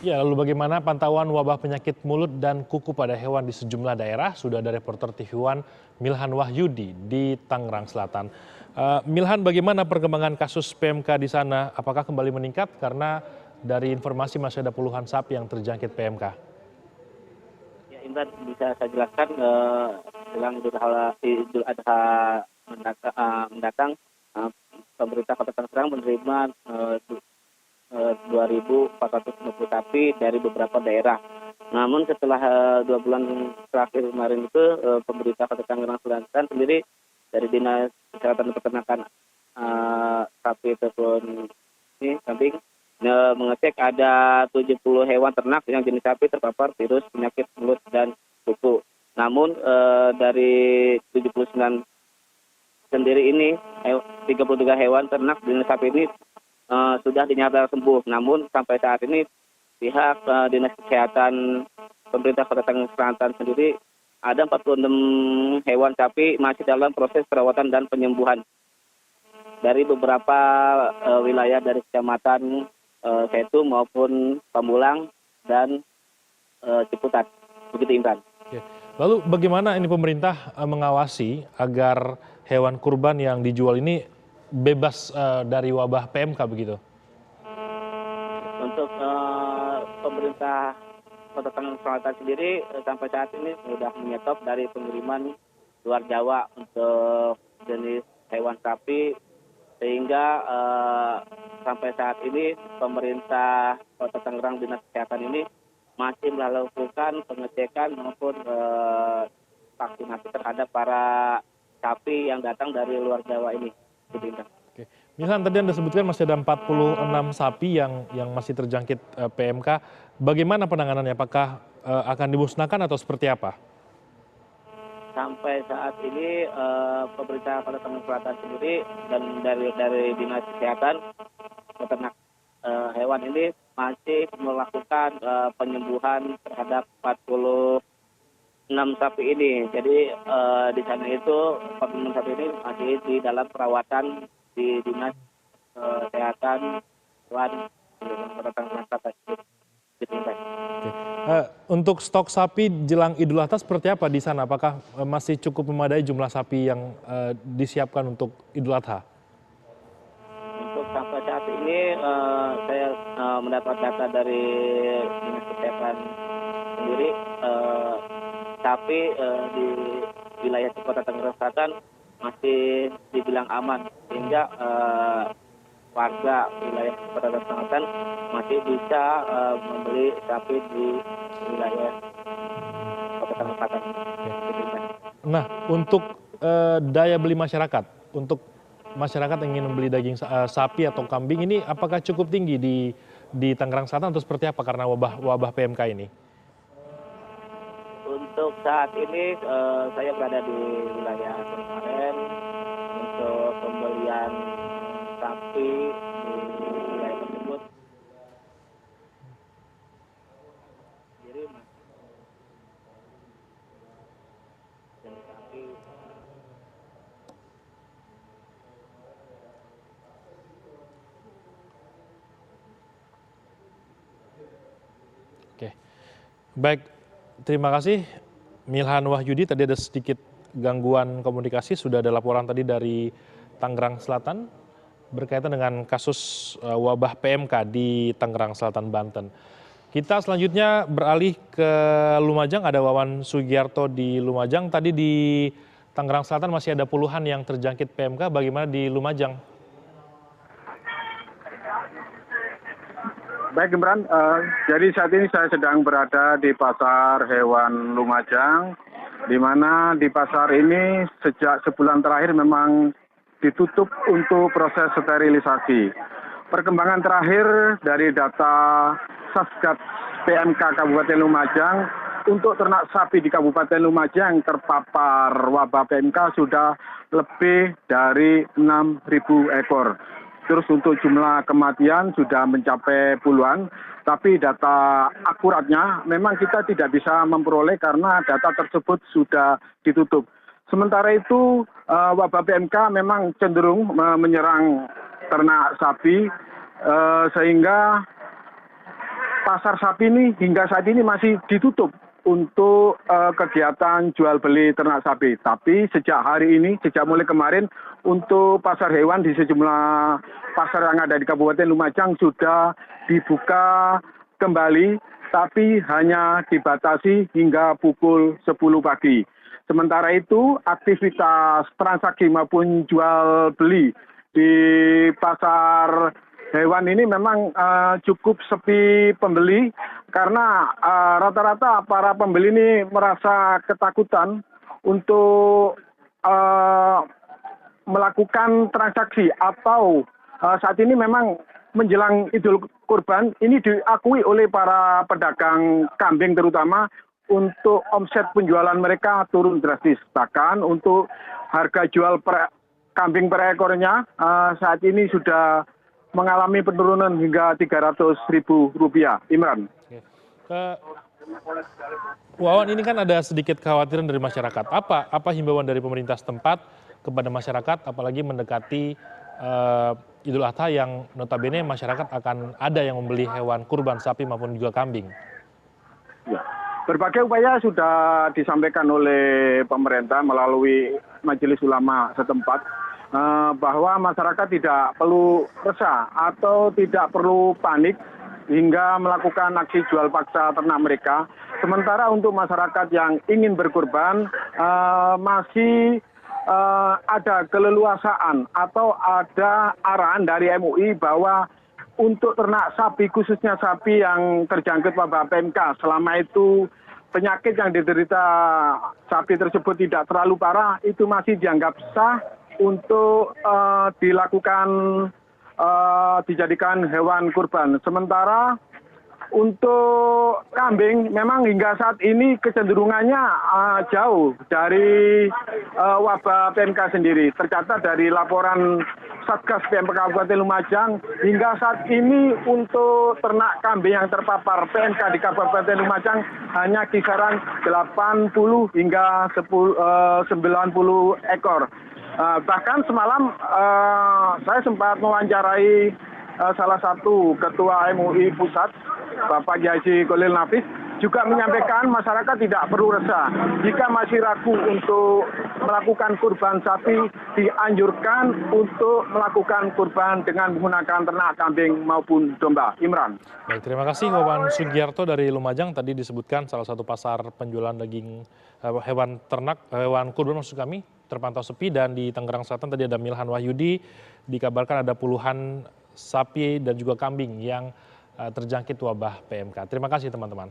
Ya, lalu bagaimana pantauan wabah penyakit mulut dan kuku pada hewan di sejumlah daerah? Sudah ada reporter TV One Milhan Wahyudi di Tangerang Selatan. Milhan, bagaimana perkembangan kasus PMK di sana? Apakah kembali meningkat? Karena dari informasi masih ada puluhan sapi yang terjangkit PMK. Ya, Indra, bisa saya jelaskan jelang Idul Adha mendatang, eh, pemerintah Kota Tangerang menerima 2.450 sapi dari beberapa daerah. Namun setelah 2 bulan terakhir kemarin itu, pemerintah Kota Tangerang Selatan sendiri dari Dinas Kesehatan dan Peternakan sapi ataupun kambing mengecek ada 70 hewan ternak yang jenis sapi terpapar virus penyakit mulut dan kuku. Namun dari 79 sendiri ini 33 hewan ternak jenis sapi ini sudah dinyatakan sembuh. Namun sampai saat ini pihak Dinas Kesehatan pemerintah Kota Tangerang Selatan sendiri ada 46 hewan sapi masih dalam proses perawatan dan penyembuhan dari beberapa wilayah dari kecamatan Setu maupun Pamulang dan Ciputat. Begitu, Imran. Oke. Lalu bagaimana ini pemerintah mengawasi agar hewan kurban yang dijual ini bebas dari wabah PMK begitu? Untuk pemerintah Kota Tangerang Selatan sendiri sampai saat ini sudah menyetop dari pengiriman luar Jawa untuk jenis hewan sapi, sehingga sampai saat ini pemerintah Kota Tangerang Dinas Kesehatan ini masih melakukan pengecekan maupun vaksinasi terhadap para sapi yang datang dari luar Jawa ini. Oke. Milhan, tadi Anda sebutkan masih ada 46 sapi yang masih terjangkit PMK. Bagaimana penanganannya? Apakah akan dimusnahkan atau seperti apa? Sampai saat ini pemerintah Kota Tangerang Selatan sendiri dan dari Dinas Kesehatan peternak hewan ini masih melakukan penyembuhan terhadap 46 sapi ini. Jadi di sana itu 46 sapi ini masih di dalam perawatan di Dinas Kesehatan hewan Kota Tangerang Selatan. Oke. Untuk stok sapi jelang Idul Adha seperti apa di sana? Apakah masih cukup memadai jumlah sapi yang disiapkan untuk Idul Adha? Untuk sampai saat ini saya mendapat data dari Dinas Kesehatan sendiri, sapi di wilayah Kota Tangerang Selatan masih dibilang aman, sehingga warga wilayah Kota Tangerang Selatan masih bisa membeli sapi di wilayah Kota Tangerang Selatan. Nah, untuk daya beli masyarakat, untuk masyarakat yang ingin membeli daging sapi atau kambing ini apakah cukup tinggi di Tangerang Selatan atau seperti apa karena wabah PMK ini? Untuk saat ini saya berada di wilayah Kemarin untuk pembelian sapi di wilayah tersebut. Jadi sapi Oke, baik, terima kasih Milhan Wahyudi. Tadi ada sedikit gangguan komunikasi, sudah ada laporan tadi dari Tangerang Selatan berkaitan dengan kasus wabah PMK di Tangerang Selatan, Banten. Kita selanjutnya beralih ke Lumajang, ada Wawan Sugiarto di Lumajang. Tadi di Tangerang Selatan masih ada puluhan yang terjangkit PMK, bagaimana di Lumajang? Baik, Imran. Jadi saat ini saya sedang berada di Pasar Hewan Lumajang, di mana di pasar ini sejak sebulan terakhir memang ditutup untuk proses sterilisasi. Perkembangan terakhir dari data Satgas PMK Kabupaten Lumajang, untuk ternak sapi di Kabupaten Lumajang terpapar wabah PMK sudah lebih dari 6.000 ekor. Terus untuk jumlah kematian sudah mencapai puluhan, tapi data akuratnya memang kita tidak bisa memperoleh karena data tersebut sudah ditutup. Sementara itu wabah PMK memang cenderung menyerang ternak sapi, sehingga pasar sapi ini hingga saat ini masih ditutup untuk kegiatan jual beli ternak sapi. Tapi sejak hari ini, sejak mulai kemarin, untuk pasar hewan di sejumlah pasar yang ada di Kabupaten Lumajang sudah dibuka kembali, tapi hanya dibatasi hingga pukul 10 pagi. Sementara itu, aktivitas transaksi maupun jual beli di pasar hewan ini memang cukup sepi pembeli karena rata-rata para pembeli ini merasa ketakutan untuk melakukan transaksi atau saat ini memang menjelang Idul Kurban ini diakui oleh para pedagang kambing terutama untuk omset penjualan mereka turun drastis. Bahkan untuk harga jual kambing per ekornya saat ini sudah mengalami penurunan hingga Rp300.000. Imran. Wawan, ini kan ada sedikit kekhawatiran dari masyarakat. Apa himbauan dari pemerintah setempat kepada masyarakat, apalagi mendekati Idul Adha yang notabene masyarakat akan ada yang membeli hewan kurban sapi maupun juga kambing? Ya. Berbagai upaya sudah disampaikan oleh pemerintah melalui Majelis Ulama setempat bahwa masyarakat tidak perlu resah atau tidak perlu panik hingga melakukan aksi jual paksa ternak mereka. Sementara untuk masyarakat yang ingin berkurban masih ada keleluasaan atau ada arahan dari MUI bahwa untuk ternak sapi, khususnya sapi yang terjangkit wabah PMK, selama itu penyakit yang diderita sapi tersebut tidak terlalu parah, itu masih dianggap sah untuk dilakukan dijadikan hewan kurban. Sementara untuk kambing memang hingga saat ini kecenderungannya jauh dari wabah PMK sendiri. Tercatat dari laporan Satgas PMK Kabupaten Lumajang, hingga saat ini untuk ternak kambing yang terpapar PMK di Kabupaten Lumajang hanya kisaran 80 hingga 90 ekor. Bahkan semalam saya sempat mewawancarai salah satu ketua MUI Pusat, Bapak Haji Kolil Nafis, juga menyampaikan masyarakat tidak perlu resah. Jika masih ragu untuk melakukan kurban sapi, dianjurkan untuk melakukan kurban dengan menggunakan ternak kambing maupun domba. Imran. Baik, terima kasih Wawan Sugiarto dari Lumajang. Tadi disebutkan salah satu pasar penjualan daging hewan ternak, hewan kurban maksud kami, terpantau sepi. Dan di Tangerang Selatan tadi ada Milhan Wahyudi, dikabarkan ada puluhan sapi dan juga kambing yang terjangkit wabah PMK. Terima kasih teman-teman.